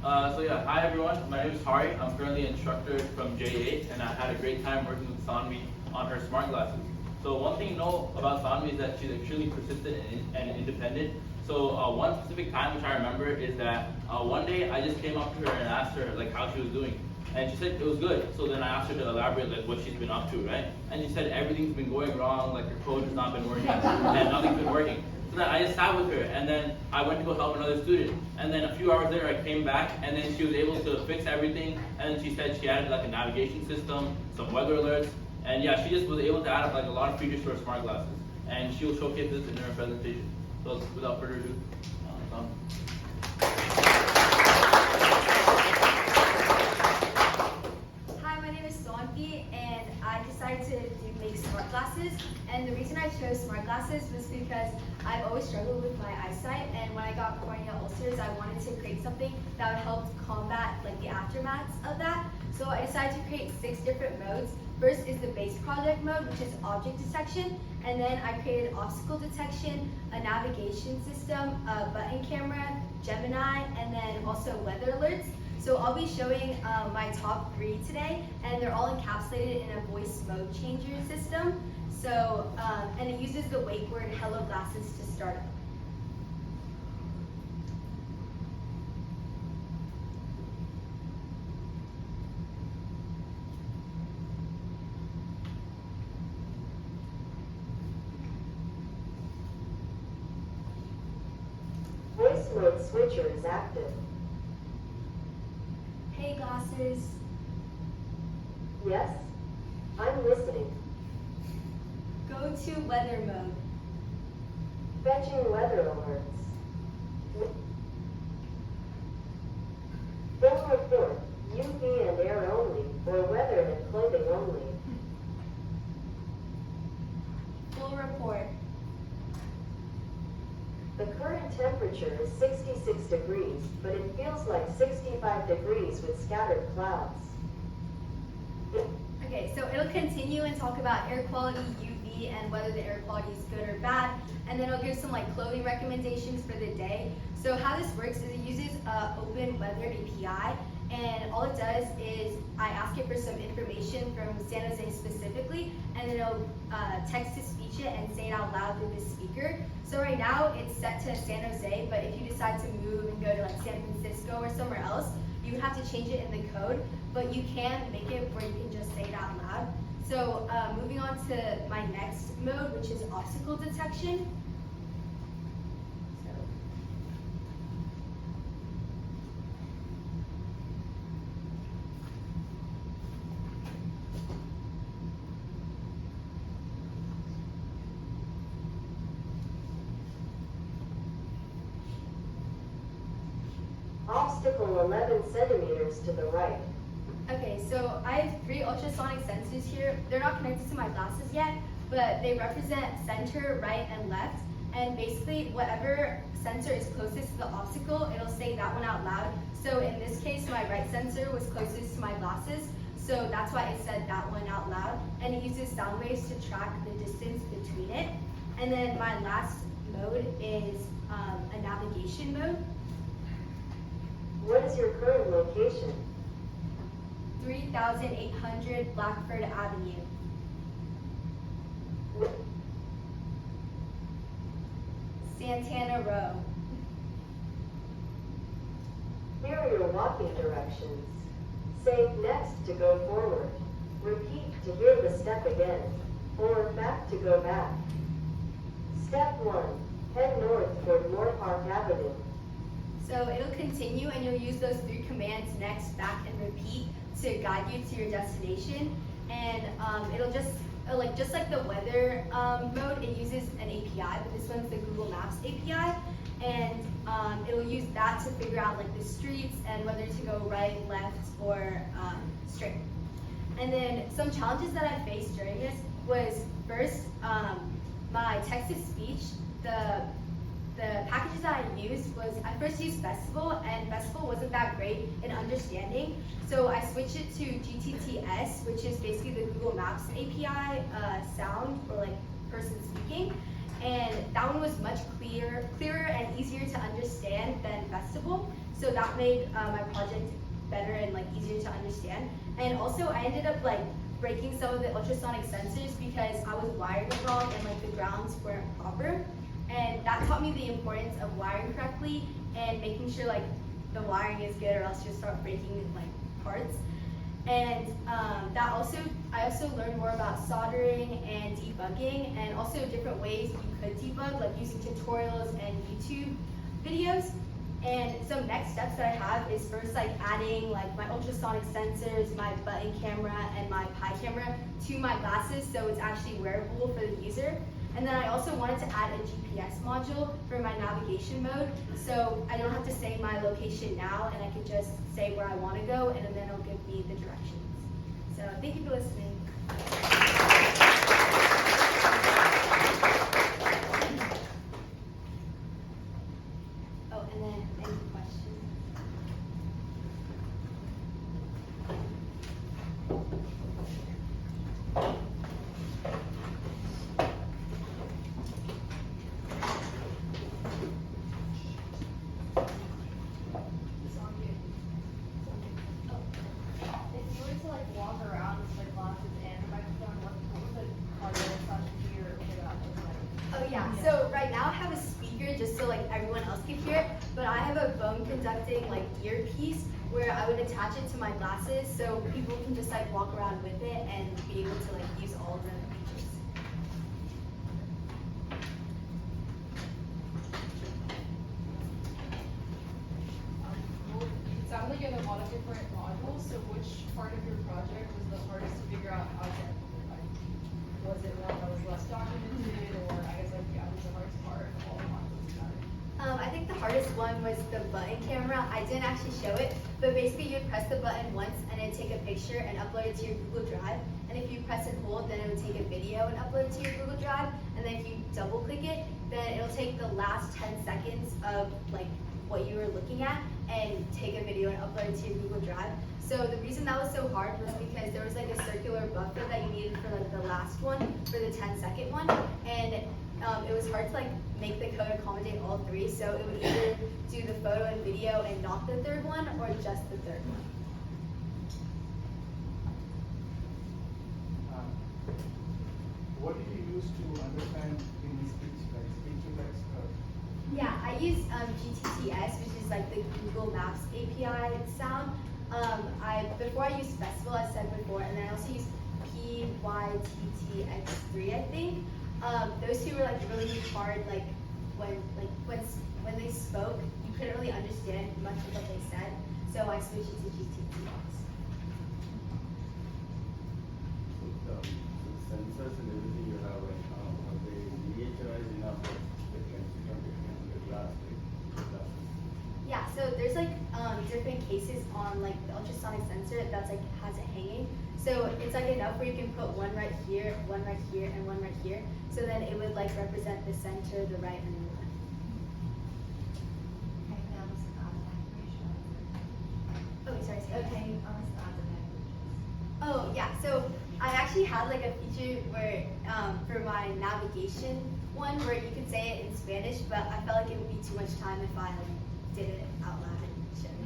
Hi everyone. My name is Hari. I'm currently an instructor from J8, and I had a great time working with Saanvi on her smart glasses. So one thing you know about Saanvi is that she's extremely persistent and independent. So one specific time which I remember is that one day I just came up to her and asked her like how she was doing. And she said it was good. So then I asked her to elaborate like what she's been up to, right? And she said everything's been going wrong, like her code has not been working, and nothing's been working. So then I just sat with her, and then I went to go help another student. And then a few hours later, I came back, and then she was able to fix everything. And then she said she added like a navigation system, some weather alerts, and yeah, she just was able to add up like a lot of features to her smart glasses. And she will showcase this in her presentation. So without further ado, Tom. Hi, my name is Saanvi, and I decided to make smart glasses. And the reason I chose smart glasses was because I've always struggled with my eyesight, and when I got corneal ulcers, I wanted to create something that would help combat like the aftermaths of that. So I decided to create 6 different modes. First is the base project mode, which is object detection, and then I created obstacle detection, a navigation system, a button camera, Gemini, and then also weather alerts. So I'll be showing my top 3 today, and they're all encapsulated in a voice mode changer system. So, and it uses the wake word hello glasses to start up. Voice mode switcher is active. Hey glasses. Yes, I'm listening. Go to weather mode. Fetching weather alerts. Full report, UV and air only, or weather and clothing only. Full report. The current temperature is 66 degrees, but it feels like 65 degrees with scattered clouds. Okay, so it'll continue and talk about air quality, UV, and whether the air quality is good or bad, and then it'll give some like clothing recommendations for the day. So how this works is it uses Open Weather API, and all it does is I ask it for some information from San Jose specifically, and then it'll text to speech it and say it out loud through the speaker. So right now it's set to San Jose, but if you decide to move and go to like San Francisco or somewhere else, you would have to change it in the code, but you can make it where you can just say it out loud. So moving on to my next mode, which is obstacle detection. Obstacle 11 centimeters to the right. Okay, so I have 3 ultrasonic sensors here. They're not connected to my glasses yet, but they represent center, right, and left. And basically, whatever sensor is closest to the obstacle, it'll say that one out loud. So in this case, my right sensor was closest to my glasses, so that's why it said that one out loud. And it uses sound waves to track the distance between it. And then my last mode is a navigation mode. What is your current location? 3800 Blackford Avenue. Santana Row. Here are your walking directions. Say next to go forward. Repeat to hear the step again, or back to go back. Step 1. Head north toward Moore Park Avenue. So it'll continue and you'll use those 3 commands, next, back, and repeat, to guide you to your destination. And it'll just like the weather mode, it uses an API, but this one's the Google Maps API. And it'll use that to figure out like the streets and whether to go right, left, or straight. And then some challenges that I faced during this was first, my text-to-speech, the packages that I used was, I first used Festival, and Festival wasn't that great in understanding. So I switched it to GTTS, which is basically the Google Maps API sound for like person speaking. And that one was much clearer and easier to understand than Festival. So that made my project better and like easier to understand. And also I ended up like breaking some of the ultrasonic sensors because I was wiring it wrong and like the grounds weren't proper. And that taught me the importance of wiring correctly and making sure like the wiring is good, or else you'll start breaking like parts. And I also learned more about soldering and debugging, and also different ways you could debug, like using tutorials and YouTube videos. And some next steps that I have is first like adding like my ultrasonic sensors, my button camera, and my Pi camera to my glasses so it's actually wearable for the user. And then I also wanted to add a GPS module for my navigation mode, so I don't have to say my location now, and I can just say where I want to go, and then it'll give me the directions. So thank you for listening. Oh, and then any questions? If you were to like walk around with like glasses and a microphone, what would the audio/gear for that look like? Oh yeah, so right now I have a speaker just so like everyone else can hear it, but I have a bone conducting like earpiece where I would attach it to my glasses so people can just like walk around with it and be able to like use all the features. Well, it sounds like you had a lot of different modules, so which part of your project was the hardest to figure out how to implement? Was it one that was less documented, or I guess like, yeah, was the hardest part of all the modules together? I think the hardest one was the button camera. I didn't actually show it, but basically you'd press the button once and it'd take a picture and upload it to your Google Drive. And if you press and hold, then it would take a video and upload it to your Google Drive. And then if you double click it, then it'll take the last 10 seconds of like what you were looking at and take a video and upload it to your Google Drive. So the reason that was so hard was because there was like a circular buffer that you needed for like the last one, for the 10-second one. And it was hard to like make the code accommodate all three, so it would either do the photo and video and not the third one, or just the third one. What did you use to understand in speech, like speech to text? Yeah, I use GTTS, which is like the Google Maps API sound. Before I used Festival, I said before, and then I also used PYTTX3, I think. Those two were like really hard. Like when they spoke, you couldn't really understand much of what they said. So I switched it to GTTX. So the sensors and everything you have, like, are they miniaturized enough that they can sit on the glass, like glasses? Yeah, so there's like different cases on like the ultrasonic sensor that's like has it hanging. So it's like enough where you can put one right here, and one right here. So then it would like represent the center, the right, and the left. Oh, sorry. Okay. Oh yeah. So I actually had like a feature where for my navigation one where you could say it in Spanish, but I felt like it would be too much time if I like did it out loud and showed it.